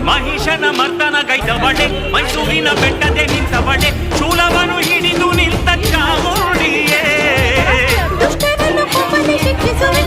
ಮಹಿಷನ ಮರ್ತನ ಗೈದವಳೆ ಮೈಸೂರಿನ ಬೆಟ್ಟದೆ ನಿಂತವಳೆ ಶೂಲವನ್ನು ಹಿಡಿದು ನಿಂತ ಚಾಮುಂಡಿಯೇ ದುಷ್ಟರನ್ನು ಕೋಪದಲ್ಲಿ ಶಿಕ್ಷಿಸುವೆ